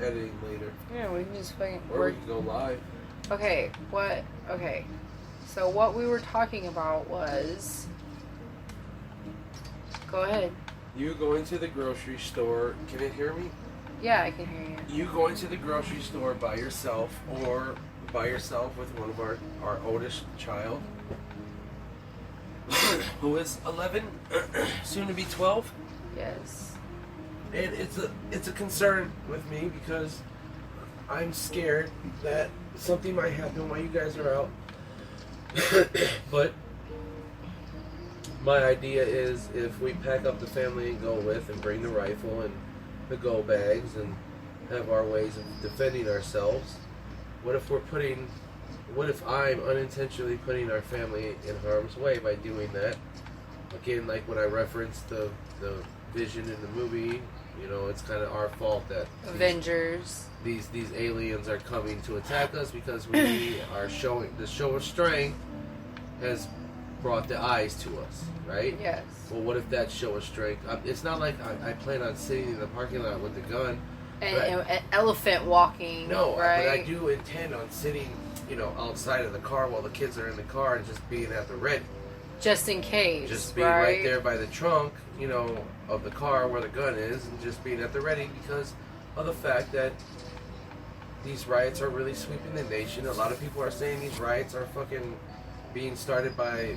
editing later. Yeah, we can just fucking... Or we can go live. Okay, what... Okay. So what we were talking about was... Go ahead. You go into the grocery store. Can it hear me? Yeah, I can hear you. You go into the grocery store by yourself or by yourself with one of our oldest child who is 11, soon to be 12. Yes. And it's a concern with me because I'm scared that something might happen while you guys are out. But my idea is if we pack up the family and go with and bring the rifle and the go bags and have our ways of defending ourselves, what if I'm unintentionally putting our family in harm's way by doing that? Again, like when I referenced the vision in the movie, you know, it's kind of our fault that Avengers. These aliens are coming to attack us because we are showing the show of strength has brought the eyes to us, right? Yes. Well, what if that show of strength? It's not like I plan on sitting in the parking lot with the gun. And an elephant walking. No, right? but I do intend on sitting, you know, outside of the car while the kids are in the car and just being at the ready. Just in case. Just being right there by the trunk, you know, of the car where the gun is, and just being at the ready because of the fact that these riots are really sweeping the nation. A lot of people are saying these riots are fucking being started by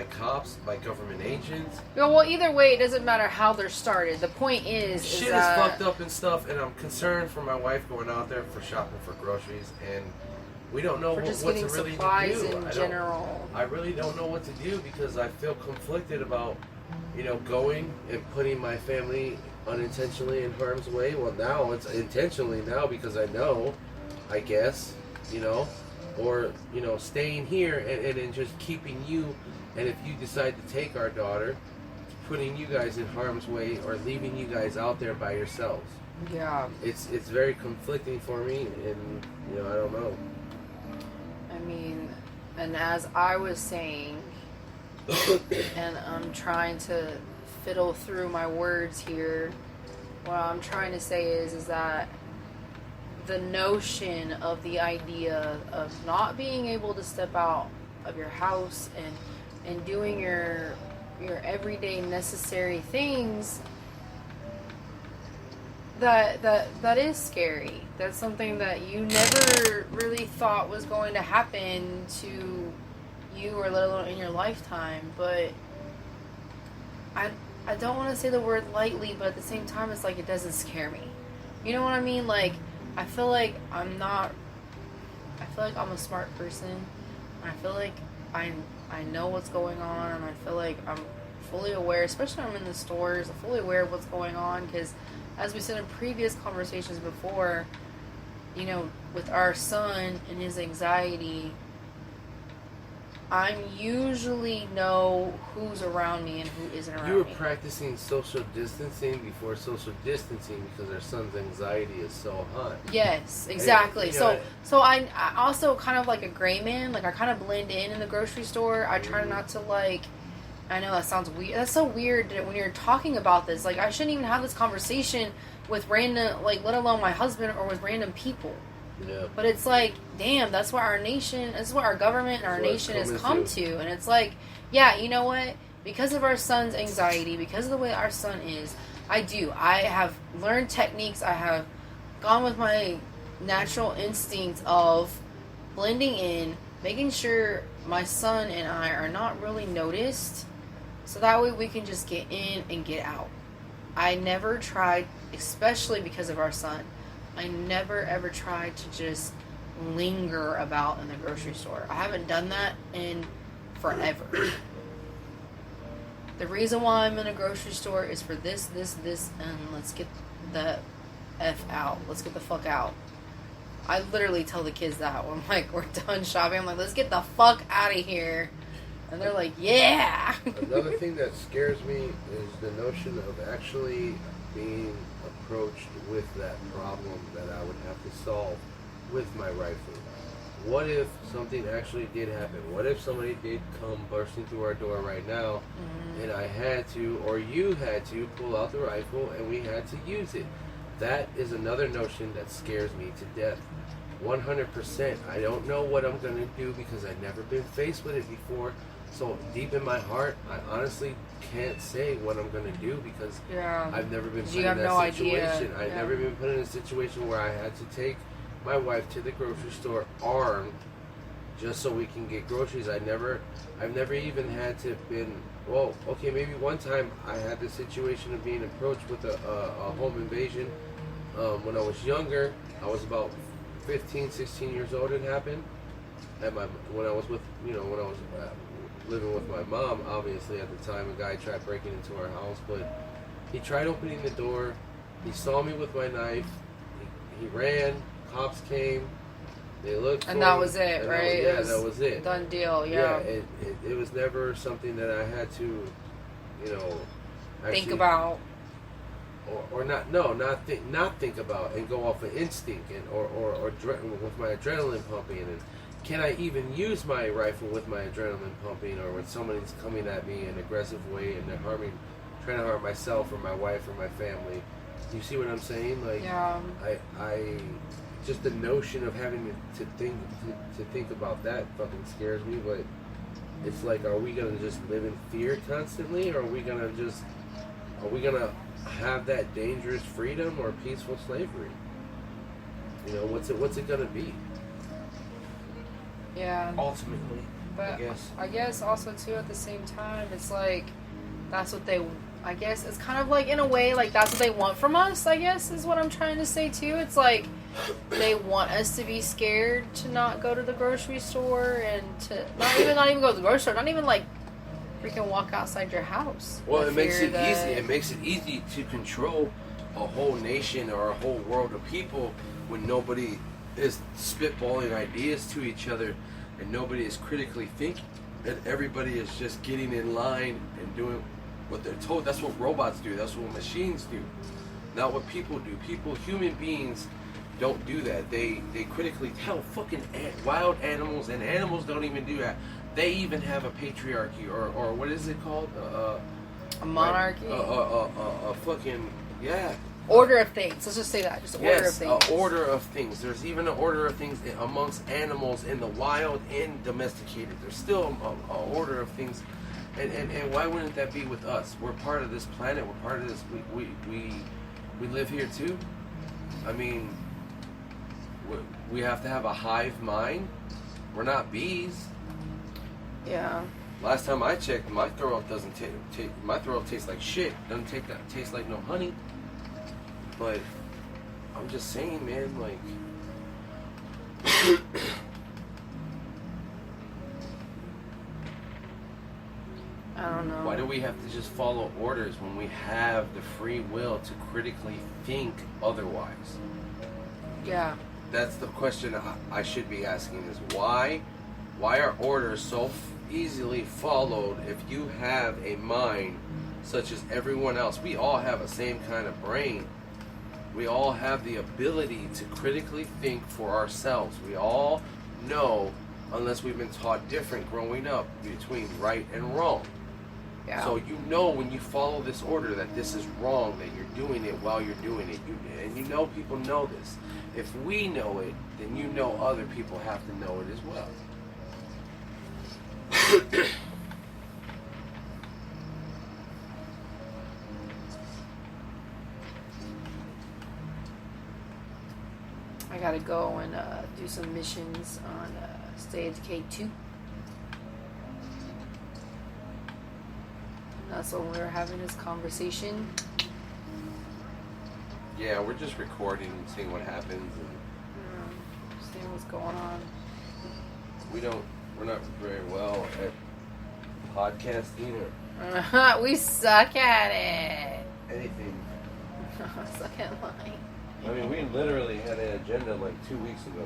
cops, by government agents. Well, either way, it doesn't matter how they're started. The point is Shit is that fucked up and stuff, and I'm concerned for my wife going out there for shopping for groceries, and we don't know for just what to getting really supplies do. in general. I really don't know what to do because I feel conflicted about, you know, going and putting my family unintentionally in harm's way. Well, now it's intentionally now because I know, I guess, you know, or, you know, staying here and just keeping you, and if you decide to take our daughter, putting you guys in harm's way or leaving you guys out there by yourselves. Yeah. It's very conflicting for me, and, you know, I don't know. I mean, and as I was saying, and I'm trying to fiddle through my words here, what I'm trying to say is that the notion of the idea of not being able to step out of your house and doing your everyday necessary things, that is scary. That's something that you never really thought was going to happen to you, or let alone in your lifetime. But I don't want to say the word lightly, but at the same time, it's like it doesn't scare me. You know what I mean? Like, I feel like I'm a smart person. I feel like I know what's going on, and I feel like I'm fully aware, especially when I'm in the stores, I'm fully aware of what's going on, because as we said in previous conversations before, you know, with our son and his anxiety, I usually know who's around me and who isn't around me. You were practicing social distancing before social distancing because our son's anxiety is so high. Yes, exactly. And, you know, so I also kind of like a gray man. Like, I kind of blend in the grocery store. I try not to, like, I know that sounds weird. That's so weird that when you're talking about this. Like, I shouldn't even have this conversation with random, like, let alone my husband or with random people. Yeah. But it's like, damn, that's what our nation, that's what our government and our nation has come to. And it's like, yeah, you know what? Because of our son's anxiety, because of the way our son is, I have learned techniques. I have gone with my natural instinct of blending in, making sure my son and I are not really noticed, so that way we can just get in and get out. I never tried, especially because of our son, I never ever tried to just linger about in the grocery store. I haven't done that in forever. The reason why I'm in a grocery store is for this, and let's get the F out. Let's get the fuck out. I literally tell the kids that when, like, we're done shopping. I'm like, let's get the fuck out of here. And they're like, yeah. Another thing that scares me is the notion of actually being approached with that problem that I would have to solve with my rifle. What if something actually did happen? What if somebody did come bursting through our door right now, and I had to, or you had to, pull out the rifle and we had to use it? That is another notion that scares me to death. 100%. I don't know what I'm going to do because I've never been faced with it before. So deep in my heart, I honestly can't say what I'm going to do because I've never been put in that situation. I've never been put in a situation where I had to take my wife to the grocery store armed just so we can get groceries. I've never even had to been, well, okay, maybe one time I had the situation of being approached with a home invasion when I was younger. I was about 15, 16 years old. It happened. When I was living with my mom, obviously at the time, a guy tried breaking into our house, but he tried opening the door. He saw me with my knife. He ran. Cops came. They looked. And that was it, right? That was it. Done deal. Yeah. It was never something that I had to, think about. Or not think about and go off of instinct or with my adrenaline pumping and can I even use my rifle with my adrenaline pumping or when somebody's coming at me in an aggressive way and they're trying to harm myself or my wife or my family. You see what I'm saying? Like I just the notion of having to think about that fucking scares me. But it's like, are we gonna just live in fear constantly, or are we gonna have that dangerous freedom or peaceful slavery? What's it gonna be? Yeah. Ultimately, but I guess also too at the same time, it's like that's what they. I guess it's kind of like in a way like that's what they want from us. I guess is what I'm trying to say too. It's like they want us to be scared to not go to the grocery store and to not even go to the grocery store. Not even like freaking walk outside your house. Well, it makes it easy. It makes it easy to control a whole nation or a whole world of people when nobody is spitballing ideas to each other and nobody is critically thinking, and everybody is just getting in line and doing what they're told. That's what robots do. That's what machines do. Not what people do. Human beings don't do that. They critically tell fucking wild animals, and animals don't even do that. They even have a patriarchy, or what is it called? A monarchy? A fucking, yeah. Order of things. Let's just say that. Just order of things. Yes, order of things. There's even an order of things amongst animals in the wild and domesticated. There's still an order of things. And why wouldn't that be with us? We're part of this planet. We're part of this. We live here too. I mean, we have to have a hive mind. We're not bees. Yeah. Last time I checked, my throat doesn't my throat tastes like shit. Doesn't taste like no honey. But I'm just saying, man, like I don't know. Why do we have to just follow orders when we have the free will to critically think otherwise? Yeah. That's the question I should be asking is why are orders so easily followed if you have a mind such as everyone else? We all have the same kind of brain. We all have the ability to critically think for ourselves. We all know, unless we've been taught different growing up, between right and wrong. Yeah. So you know when you follow this order that this is wrong, that you're doing it while you're doing it. And you know people know this. If we know it, then you know other people have to know it as well. I gotta go and do some missions on Stage K2. That's when we were having this conversation. Yeah, we're just recording and seeing what happens. And seeing what's going on. We're not very well at podcasting or... We suck at it. Anything. Suck at lying. I mean, we literally had an agenda like 2 weeks ago.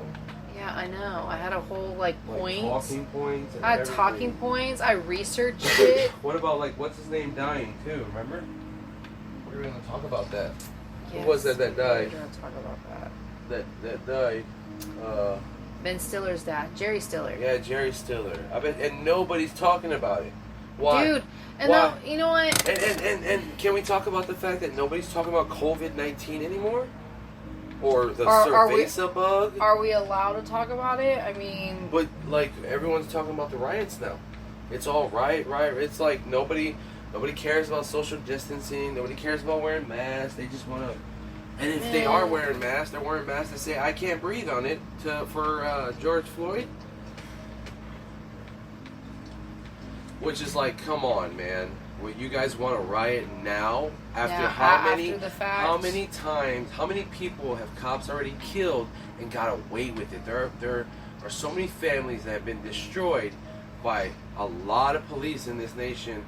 Yeah, I know. I had a whole points. Talking points. And I had everything. talking points. I researched it. What about what's his name dying too? Remember? We were going to talk about that. Yes, Who was that died? We were going to talk about that. That died. Ben Stiller's dad, Jerry Stiller. Yeah, Jerry Stiller. I bet, and nobody's talking about it. Why? Dude, and Why? now, you know what? And can we talk about the fact that nobody's talking about COVID-19 anymore? or the cerveza bug. Are we allowed to talk about it? I mean, but like everyone's talking about the riots now. It's all riot. It's like nobody cares about social distancing. Nobody cares about wearing masks. They just want to. And if they are wearing masks, they're wearing masks to say I can't breathe on it for George Floyd. Which is like, come on, man. What, you guys want to riot now? After after the fact? How many times, how many people have cops already killed and got away with it? There are so many families that have been destroyed by a lot of police in this nation,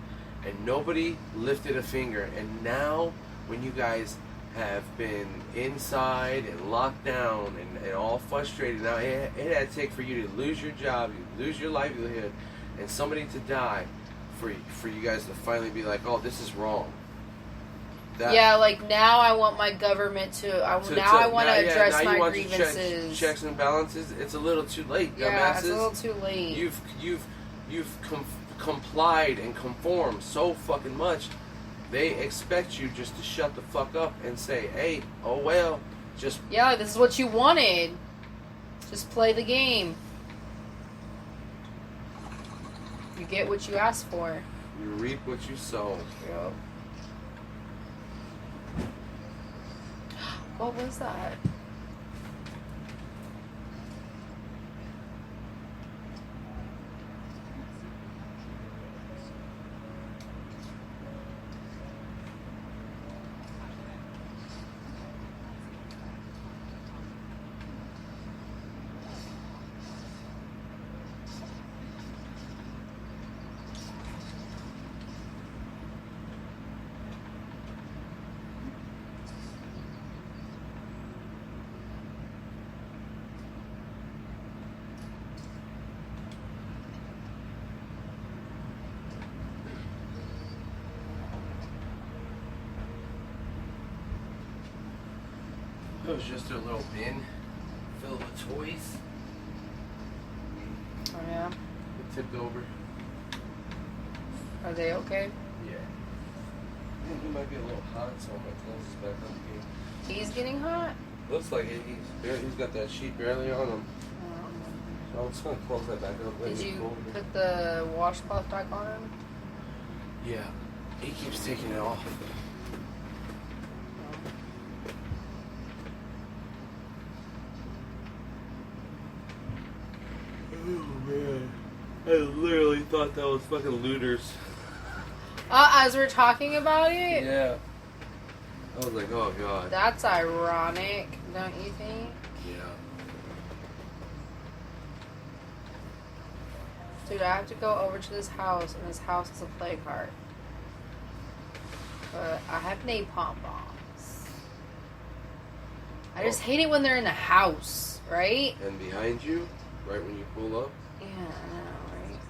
and nobody lifted a finger. And now, when you guys have been inside and locked down and all frustrated, now it had to take for you to lose your job, you lose your livelihood, and somebody to die for you guys to finally be like, oh, this is wrong. Like now I want my government to. I want to address my grievances. Checks and balances. It's a little too late. Yeah, it's a little too late. You've complied and conformed so fucking much. They expect you just to shut the fuck up and say, hey, oh well, just this is what you wanted. Just play the game. You get what you asked for. You reap what you sow. Yep. What was that? It was just a little bin filled with toys. Oh yeah? It tipped over. Are they okay? Yeah. I think he might be a little hot, so I'm going to close this back up again. He's getting hot? Looks like it. He's got that sheet barely on him. So I'm just going to close that back up. Did you put the washcloth back on him? Yeah. He keeps taking it off. Oh man, I literally thought that was fucking looters. As we're talking about it? Yeah. I was like, oh god. That's ironic, don't you think? Yeah. Dude, I have to go over to this house, and this house is a plague heart. But I have napalm bombs. I just hate it when they're in the house, right? And behind you? Right when you pull up? Yeah, I know, right?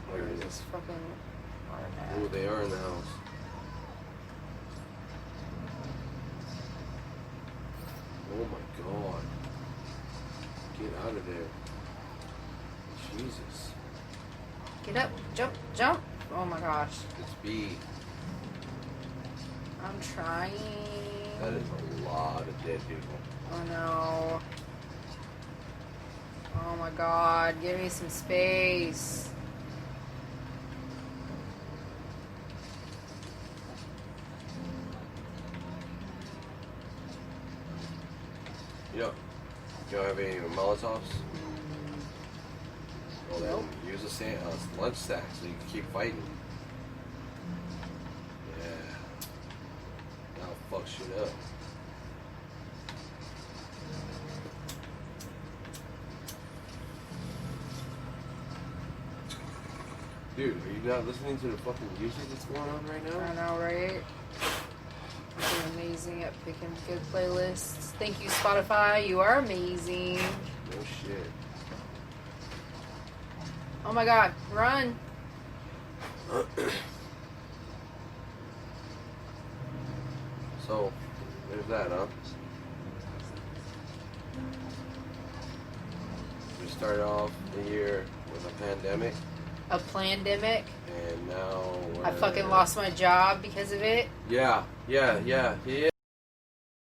Where is this fucking hard. Oh, they are in the house. Oh my god. Get out of there. Jesus. Get up, jump. Oh my gosh. It's B. I'm trying. That is a lot of dead people. Oh no. Oh my god, give me some space. Yep. You don't have any Molotovs? Well, Nope. then use a lunch sack so you can keep fighting. Yeah. That'll fuck shit up. Dude, are you not listening to the fucking music that's going on right now? I know, right? You're amazing at picking good playlists. Thank you, Spotify. You are amazing. No shit. Oh my god, run. So, there's that, huh? We started off the year with a pandemic. A pandemic. And now I fucking lost my job because of it. Yeah.